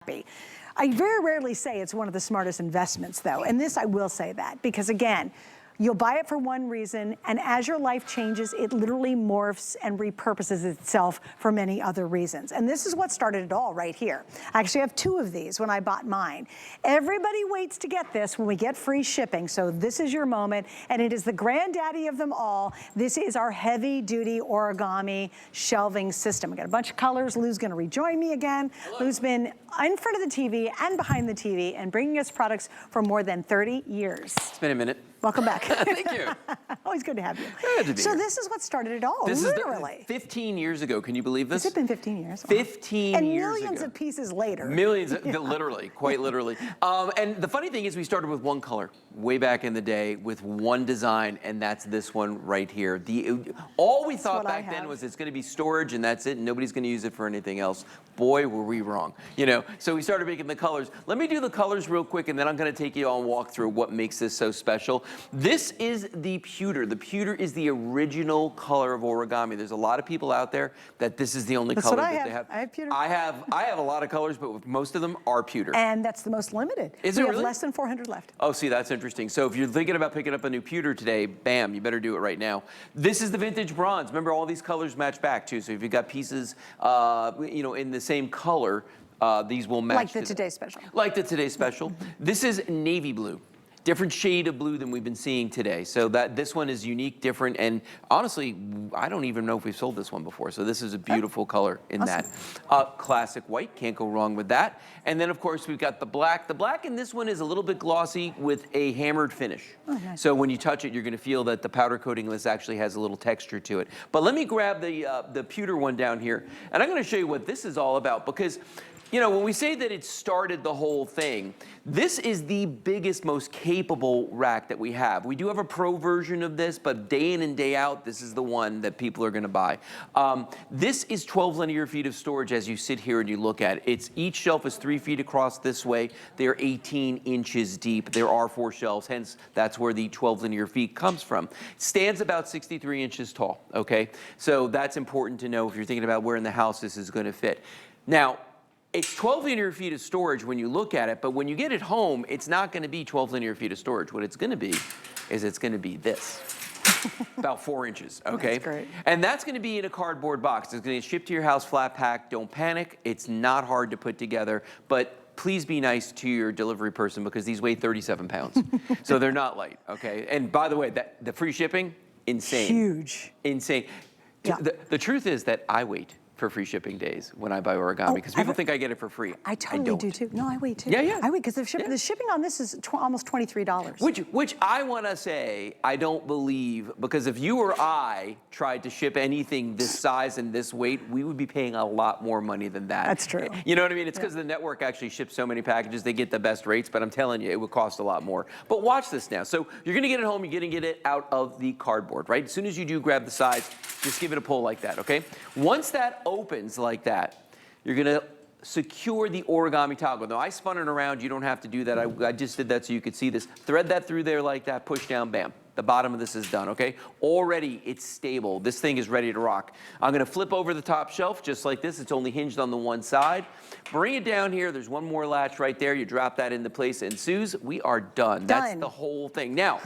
happy. I very rarely say it's one of the smartest investments though, and this I will say that, because again, you'll buy it for one reason, and as your life changes, it literally morphs and repurposes itself for many other reasons. And this is what started it all right here. I actually have 2 of these when I bought mine. Everybody waits to get this when we get free shipping, so this is your moment, and it is the granddaddy of them all. This is our heavy-duty origami shelving system. We got a bunch of colors. Lou's gonna rejoin me again. Hello. Lou's been in front of the TV and behind the TV and bringing us products for more than 30 years. It's been a minute. Welcome back. Thank you. Always good to have you. Good to be so here. This is what started it all, this literally. Is 15 years ago. Can you believe this? Has it been 15 years? 15 and years ago. And millions of pieces later. Millions, literally, quite literally. And the funny thing is we started with one color way back in the day with one design, and that's this one right here. All we thought back then was it's going to be storage and that's it, and nobody's going to use it for anything else. Boy, were we wrong. You know, so we started making the colors. Let me do the colors real quick, and then I'm going to take you on a walk through what makes this so special. This is the pewter. The pewter is the original color of origami. There's a lot of people out there that this is the only color that they have. I have pewter. I have a lot of colors, but most of them are pewter. And that's the most limited. Is it really? We have less than 400 left. Oh, see, that's interesting. So if you're thinking about picking up a new pewter today, bam, you better do it right now. This is the vintage bronze. Remember, all these colors match back too. So if you've got pieces, you know, in the same color, these will match. Like the Today Special. Like the Today Special. This is navy blue. Different shade of blue than we've been seeing today. So this one is unique, different, and honestly, I don't even know if we've sold this one before. So this is a beautiful color in that. Classic white, can't go wrong with that. And then of course we've got the black. The black in this one is a little bit glossy with a hammered finish. Oh, nice. So when you touch it, you're gonna feel that the powder coating list actually has a little texture to it. But let me grab the pewter one down here, and I'm gonna show you what this is all about, because you know, when we say that it started the whole thing, this is the biggest, most capable rack that we have. We do have a pro version of this, but day in and day out, this is the one that people are gonna buy. This is 12 linear feet of storage as you sit here and you look at it. Each shelf is 3 feet across this way. They're 18 inches deep. There are 4 shelves, hence that's where the 12 linear feet comes from. It stands about 63 inches tall, okay? So that's important to know if you're thinking about where in the house this is gonna fit. Now, it's 12 linear feet of storage when you look at it, but when you get it home, it's not gonna be 12 linear feet of storage. What it's gonna be is it's gonna be this. About 4 inches, okay? That's great. And that's gonna be in a cardboard box. It's gonna ship to your house flat packed. Don't panic. It's not hard to put together, but please be nice to your delivery person because these weigh 37 pounds. So they're not light, okay? And by the way, the free shipping, insane. Huge. Insane. Yeah. The truth is that I wait for free shipping days when I buy origami, because people think I get it for free. I totally do too. No, I wait too. Yeah, yeah. I wait because the shipping on this is almost $23. Which I want to say I don't believe, because if you or I tried to ship anything this size and this weight, we would be paying a lot more money than that. That's true. You know what I mean? It's because the network actually ships so many packages, they get the best rates, but I'm telling you, it would cost a lot more. But watch this now. So you're gonna get it home, you're gonna get it out of the cardboard, right? As soon as you do grab the sides, just give it a pull like that, okay? Once that opens like that, you're gonna secure the origami toggle. Now I spun it around, you don't have to do that. I just did that so you could see this. Thread that through there like that, push down, bam. The bottom of this is done, okay? Already it's stable. This thing is ready to rock. I'm gonna flip over the top shelf just like this. It's only hinged on the one side. Bring it down here. There's one more latch right there. You drop that into place and Suze, we are done. That's the whole thing. Now,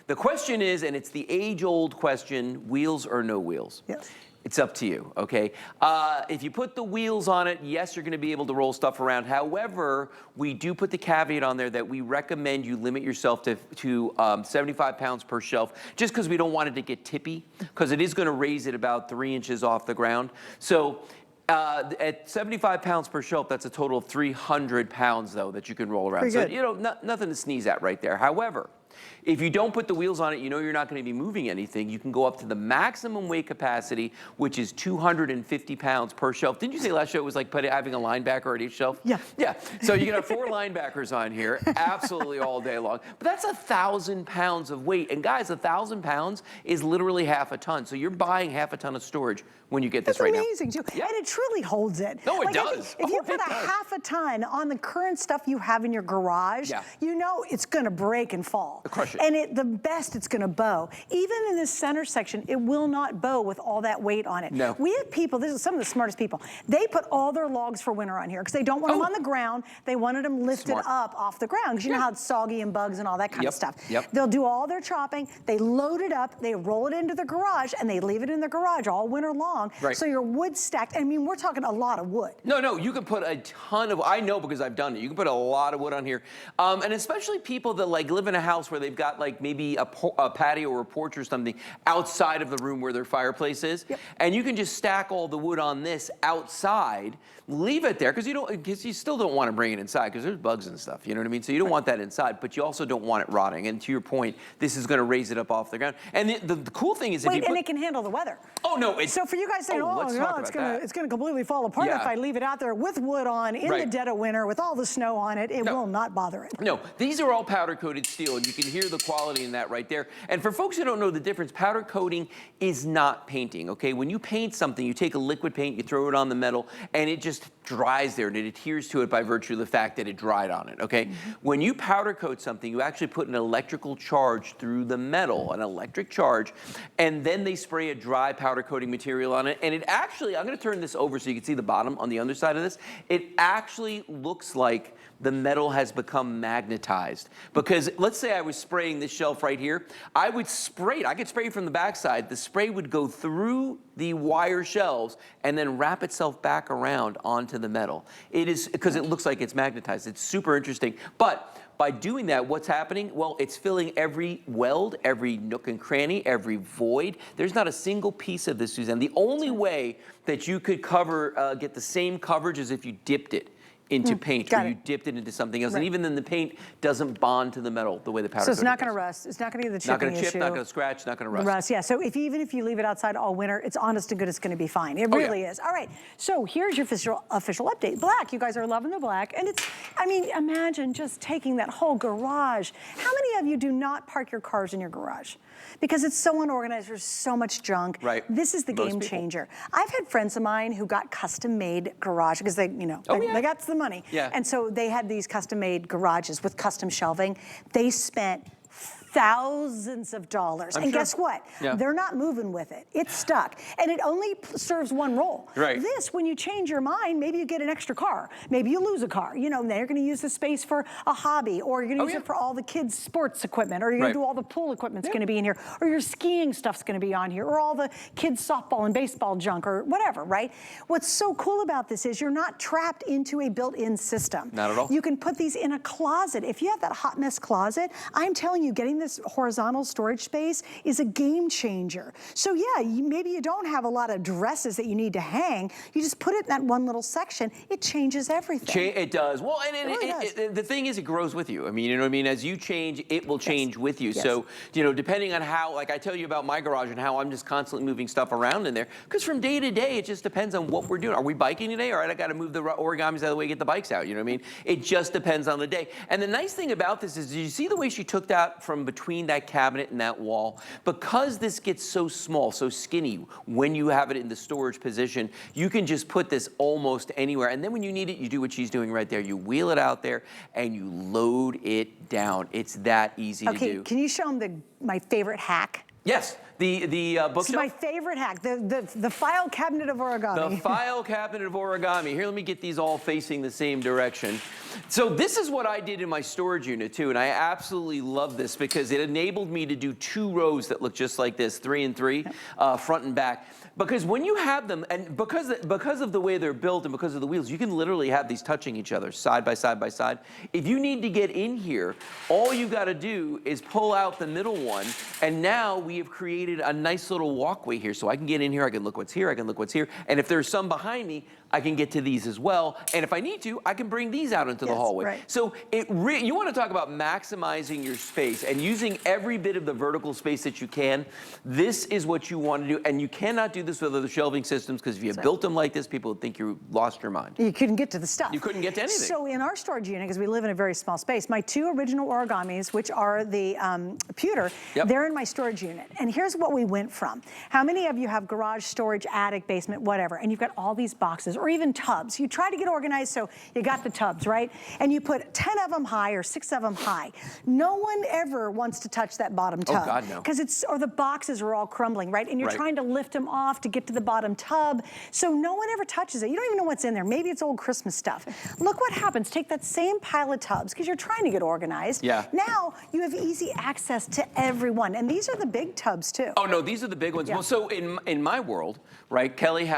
the question is, and it's the age-old question, wheels or no wheels? Yes. It's up to you, okay? If you put the wheels on it, yes, you're gonna be able to roll stuff around. However, we do put the caveat on there that we recommend you limit yourself to 75 pounds per shelf, just because we don't want it to get tippy, because it is gonna raise it about 3 inches off the ground. So at 75 pounds per shelf, that's a total of 300 pounds, though, that you can roll around. Pretty so, good. you know, nothing to sneeze at right there. However, if you don't put the wheels on it, you know you're not going to be moving anything. You can go up to the maximum weight capacity, which is 250 pounds per shelf. Didn't you say last show it was like having a linebacker at each shelf? Yeah. Yeah. So you can have 4 linebackers on here, absolutely all day long. But that's 1,000 pounds of weight. And guys, 1,000 pounds is literally half a ton. So you're buying half a ton of storage when you get this right now. That's amazing, too. Yeah. And it truly holds it. No, it does. If you put half a ton on the current stuff you have in your garage, you know it's going to break and fall. Crush it. And the best it's gonna bow. Even in this center section, it will not bow with all that weight on it. No. We have people, this is some of the smartest people, they put all their logs for winter on here because they don't want them on the ground. They wanted them lifted up off the ground because you know how it's soggy and bugs and all that kind of stuff. They'll do all their chopping, they load it up, they roll it into the garage, and they leave it in the garage all winter long. So your wood stacked, I mean, we're talking a lot of wood. No, you can put a ton of, I know because I've done it, you can put a lot of wood on here. And especially people that like live in a house where they've got like maybe a patio or a porch or something outside of the room where their fireplace is. And you can just stack all the wood on this outside, leave it there, because you still don't want to bring it inside because there's bugs and stuff, you know what I mean? So you don't want that inside, but you also don't want it rotting. And to your point, this is going to raise it up off the ground. And the cool thing is, and it can handle the weather. Oh no! So for you guys saying, it's going to completely fall apart if I leave it out there with wood on in the dead of winter with all the snow on it, it will not bother it. No, these are all powder coated steel, and you can hear the quality in that right there. And for folks who don't know the difference, powder coating is not painting. Okay, when you paint something, you take a liquid paint, you throw it on the metal, and it just dries there, and it adheres to it by virtue of the fact that it dried on it. Okay, when you powder coat something, you actually put an electrical charge through the metal, an electric charge, and then they spray a dry powder coating material on it. And it actually, I'm going to turn this over so you can see the bottom on the underside of this. It actually looks like the metal has become magnetized. Because let's say I was spraying this shelf right here, I would spray it. I could spray it from the backside. The spray would go through the wire shelves and then wrap itself back around onto the metal. It is, because it looks like it's magnetized. It's super interesting. But by doing that, what's happening? Well, it's filling every weld, every nook and cranny, every void. There's not a single piece of this, Suzanne. The only way that you could get the same coverage is if you dipped it into paint, or you dipped it into something else. And even then the paint doesn't bond to the metal the way the powder coating So it's not going to rust. It's not going to get the chipping issue. Not going to chip, not going to scratch, not going to rust. Yeah, so even if you leave it outside all winter, it's honest to goodness going to be fine. It really is. All right, so here's your official update. Black, you guys are loving the black. And it's, I mean, imagine just taking that whole garage. How many of you do not park your cars in your garage? Because it's so unorganized, there's so much junk. This is the game changer. I've had friends of mine who got custom-made garage because they, they got the money. And so they had these custom-made garages with custom shelving. They spent thousands of dollars. And guess what? They're not moving with it. It's stuck. And it only serves one role. This, when you change your mind, maybe you get an extra car. Maybe you lose a car. You know, then you're going to use the space for a hobby, or you're going to use it for all the kids' sports equipment, or you're going to do all the pool equipment's going to be in here, or your skiing stuff's going to be on here, or all the kids' softball and baseball junk, or whatever, right? What's so cool about this is you're not trapped into a built-in system. Not at all. You can put these in a closet. If you have that hot mess closet, I'm telling you, getting this horizontal storage space is a game changer. So yeah, maybe you don't have a lot of dresses that you need to hang. You just put it in that one little section. It changes everything. It does. Well, and the thing is, it grows with you. I mean, you know what I mean? As you change, it will change with you. So, depending on how, like I tell you about my garage and how I'm just constantly moving stuff around in there, because from day to day, it just depends on what we're doing. Are we biking today? All right, I got to move the origamis out of the way, get the bikes out. You know what I mean? It just depends on the day. And the nice thing about this is, did you see the way she took that from between that cabinet and that wall? Because this gets so small, so skinny, when you have it in the storage position, you can just put this almost anywhere. And then when you need it, you do what she's doing right there. You wheel it out there and you load it down. It's that easy to do. Okay, can you show them my favorite hack? Yes. The bookshelf. It's my favorite hack, the file cabinet of origami. The file cabinet of origami. Here, let me get these all facing the same direction. So this is what I did in my storage unit too, and I absolutely love this because it enabled me to do 2 rows that look just like this, 3 and 3, front and back. Because when you have them, and because of the way they're built and because of the wheels, you can literally have these touching each other, side by side by side. If you need to get in here, all you got to do is pull out the middle one, and now we have created a nice little walkway here. So I can get in here, I can look what's here, I can look what's here, and if there's some behind me, I can get to these as well. And if I need to, I can bring these out into the hallway. So you want to talk about maximizing your space and using every bit of the vertical space that you can. This is what you want to do. And you cannot do this with other shelving systems, because if you built them like this, people would think you lost your mind. You couldn't get to the stuff. You couldn't get to anything. So in our storage unit, because we live in a very small space, my 2 original origamis, which are the pewter, they're in my storage unit. And here's here's what we went from. How many of you have garage, storage, attic, basement, whatever, and you've got all these boxes or even tubs? You try to get organized, so you got the tubs, right? And you put 10 of them high or 6 of them high. No one ever wants to touch that bottom tub. Oh God, no. Because or the boxes are all crumbling, right? And you're trying to lift them off to get to the bottom tub. So no one ever touches it. You don't even know what's in there. Maybe it's old Christmas stuff. Look what happens. Take that same pile of tubs, because you're trying to get organized. Yeah. Now you have easy access to everyone. And these are the big tubs too. Oh no, these are the big ones. Yeah. Well, so in my world, right, Kelly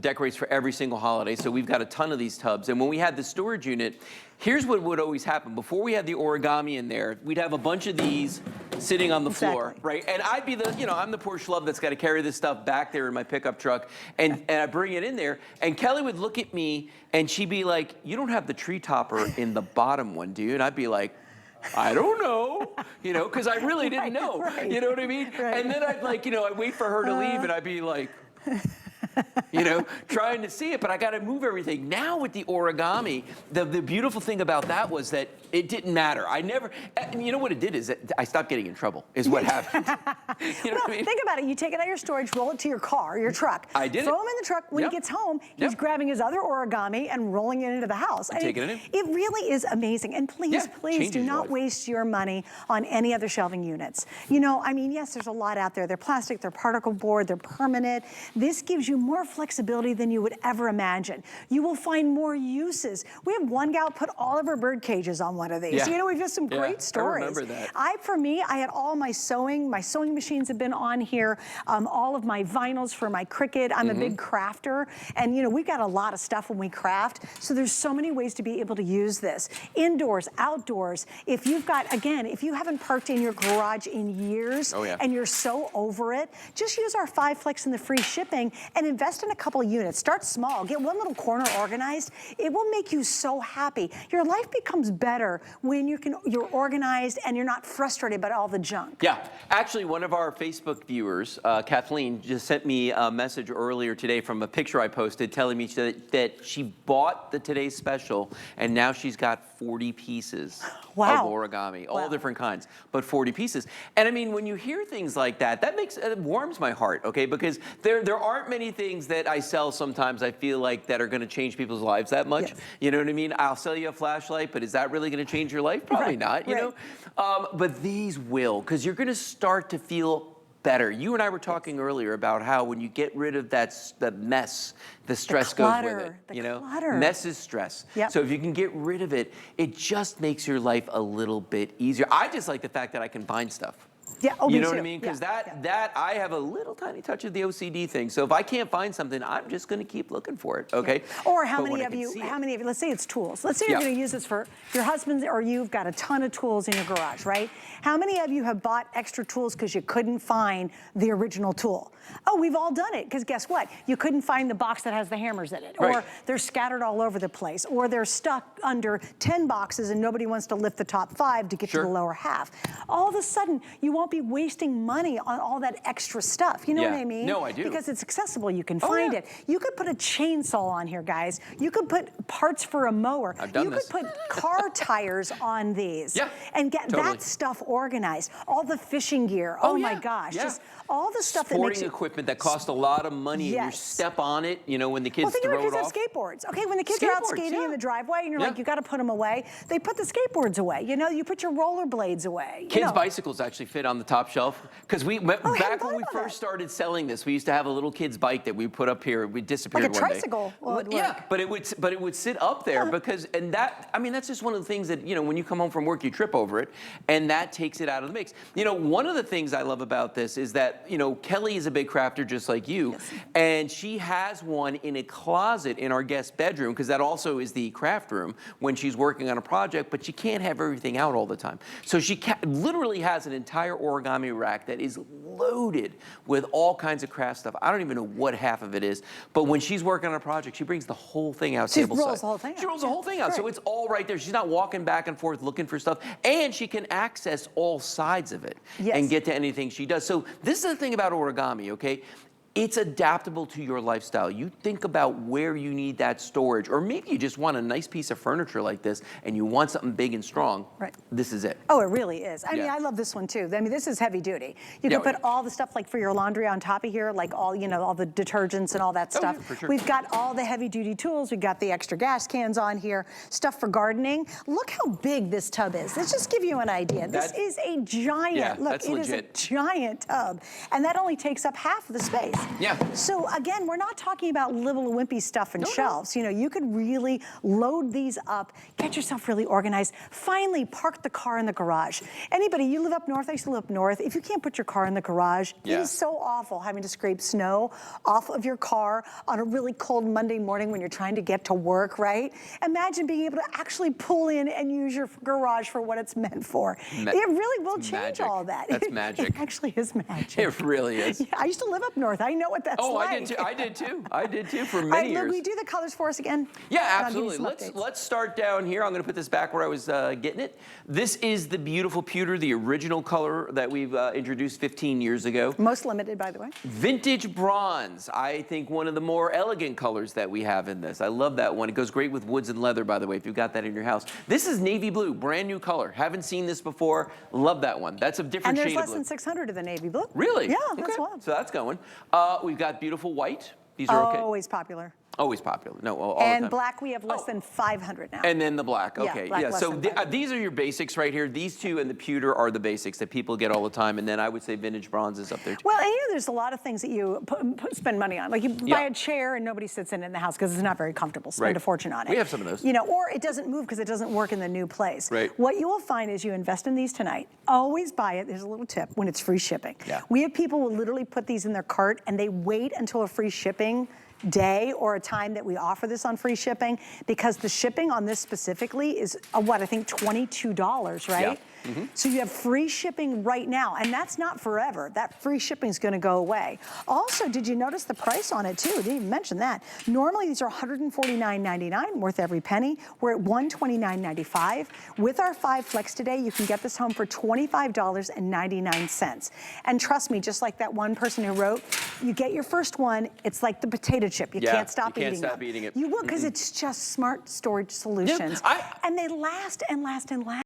decorates for every single holiday, so we've got a ton of these tubs. And when we had the storage unit, here's what would always happen. Before we had the origami in there, we'd have a bunch of these sitting on the floor, right? And I'd be the, I'm the poor schlub that's got to carry this stuff back there in my pickup truck, and I bring it in there, and Kelly would look at me, and she'd be like, "You don't have the tree topper in the bottom one, do you?" And I'd be like, "I don't know," because I really didn't know. Right. You know what I mean? Right. And then I'd I'd wait for her to leave, and I'd be like, trying to see it, but I got to move everything. Now with the origami, the beautiful thing about that was that it didn't matter. I never, and you know what it did is that I stopped getting in trouble, is what happened. You know what I mean? Think about it. You take it out of your storage, roll it to your car, your truck. I did Throw him in the truck. When he gets home, he's grabbing his other origami and rolling it into the house. Taking it in. It really is amazing. And please, please do not life. waste your money on any other shelving units. Yes, there's a lot out there. They're plastic, they're particle board, they're permanent. This gives you more flexibility than you would ever imagine. You will find more uses. We have one gal put all of her bird cages on one of these. Yeah. We've got some great stories. I remember that. For me, I had all my sewing machines have been on here, all of my vinyls for my Cricut. I'm a big crafter, and we've got a lot of stuff when we craft, so there's so many ways to be able to use this. Indoors, outdoors, if you've got, again, if you haven't parked in your garage in years, and you're so over it, just use our 5 Flex and the free shipping and invest in a couple of units. Start small, get one little corner organized. It will make you so happy. Your life becomes better when you're organized and you're not frustrated by all the junk. Yeah, actually one of our Facebook viewers, Kathleen, just sent me a message earlier today from a picture I posted telling me that she bought the Today's Special and now she's got 40 pieces of origami, all different kinds, but 40 pieces. And I mean, when you hear things like that, it warms my heart, okay? Because there aren't many things that I sell sometimes I feel like that are gonna change people's lives that much. Yes. You know what I mean? I'll sell you a flashlight, but is that really gonna change your life? Probably not, you know? But these will, because you're gonna start to feel better. You and I were talking earlier about how when you get rid of the mess, the stress goes with it. Clutter. Mess is stress. Yep. So if you can get rid of it, it just makes your life a little bit easier. I just like the fact that I can find stuff. Yeah, you know what I mean? Because that I have a little tiny touch of the OCD thing. So if I can't find something, I'm just going to keep looking for it. Okay. Or how many of you? Let's say it's tools. Let's say you're going to use this for your husband, or you've got a ton of tools in your garage, right? How many of you have bought extra tools because you couldn't find the original tool? Oh, we've all done it, because guess what? You couldn't find the box that has the hammers in it, or they're scattered all over the place, or they're stuck under 10 boxes and nobody wants to lift the top 5 to get to the lower half. All of a sudden, you won't be wasting money on all that extra stuff. You know what I mean? No, I do. Because it's accessible, you can find it. You could put a chainsaw on here, guys. You could put parts for a mower. I've done this. You could put car tires on these and get that stuff organized. All the fishing gear. Oh my gosh. Just all the stuff that makes equipment that costs a lot of money and you step on it, when the kids throw it off. Well, think about kids have skateboards. Okay, when the kids are out skating in the driveway and you're like, you got to put them away, they put the skateboards away. You put your rollerblades away. Kids' bicycles actually fit on the top shelf, because back when we first started selling this, we used to have a little kid's bike that we put up here. We disappeared one day. Like a tricycle. But it would sit up there because, and that's just one of the things that, when you come home from work, you trip over it, and that takes it out of the mix. One of the things I love about this is that, Kelly is a big crafter just like you, and she has one in a closet in our guest bedroom, because that also is the craft room when she's working on a project, but she can't have everything out all the time. So she literally has an entire origami rack that is loaded with all kinds of craft stuff. I don't even know what half of it is, but when she's working on a project, she brings the whole thing out tableside. She rolls the whole thing out. She rolls the whole thing out, so it's all right there. She's not walking back and forth looking for stuff, and she can access all sides of it and get to anything she does. So this is the thing about origami, okay? It's adaptable to your lifestyle. You think about where you need that storage, or maybe you just want a nice piece of furniture like this and you want something big and strong. Right. This is it. Oh, it really is. I mean, Yeah. I love this one too. I mean, this is heavy duty. You Yeah, can put yeah. all the stuff like for your laundry on top of here, like all, you know, all the detergents and all that Oh, stuff. yeah, for sure. We've got all the heavy duty tools. We've got the extra gas cans on here, stuff for gardening. Look how big this tub is. Let's just give you an idea. This is a giant, Yeah, look, that's it is a legit. giant tub. And that only takes up half of the space. Yeah. So again, we're not talking about little wimpy stuff and shelves. You know, you could really load these up, get yourself really organized. Finally, park the car in the garage. Anybody, you live up north, I used to live up north. If you can't put your car in the garage, it Yeah. is so awful having to scrape snow off of your car on a really cold Monday morning when you're trying to get to work, right? Imagine being able to actually pull in and use your garage for what it's meant for. It really will change magic. all that. That's magic. It actually is magic. It really is. Yeah, I used to live up north. I know what that's Oh, like. I did too. I did too. I did too for All right, many Lou, years. will you do the colors for us again? Yeah, And I'll give you absolutely. some updates. Let's start down here. I'm going to put this back where I was getting it. This is the beautiful pewter, the original color that we've introduced 15 years ago. Most limited, by the way. Vintage bronze, I think one of the more elegant colors that we have in this. I love that one. It goes great with woods and leather, by the way, if you've got that in your house. This is navy blue, brand new color. Haven't seen this before. Love that one. That's a different And there's shade of less blue. than 600 of the navy blue. Really? Yeah, Okay. that's wild. So that's going. We've got beautiful white. These are okay. Always popular. Always popular. No, all the And time. black, we have less than 500 now. And then the black, Yeah, okay. black less So than 500. these are your basics right here. These two and the pewter are the basics that people get all the time. And then I would say vintage bronze is up there too. Well, and you know, there's a lot of things that you spend money on. Like you buy Yeah. a chair and nobody sits in it in the house because it's not very comfortable. Spend Right. a fortune on it. We have some of those. You know, or it doesn't move because it doesn't work in the new place. Right. What you will find is you invest in these tonight. Always buy it. There's a little tip when it's free shipping. Yeah. We have people who literally put these in their cart and they wait until a free shipping day or a time that we offer this on free shipping because the shipping on this specifically is what I think $22, right? Yeah. Mm-hmm. So you have free shipping right now, and that's not forever. That free shipping is going to go away. Also, did you notice the price on it too? Didn't even mention that. Normally these are $149.99, worth every penny. We're at $129.95. With our 5 Flex today, you can get this home for $25.99. And trust me, just like that one person who wrote, you get your first one, it's like the potato chip. You Yeah, can't stop you can't eating stop them. eating it. You will, because it's just smart storage solutions. I- And they last and last and last.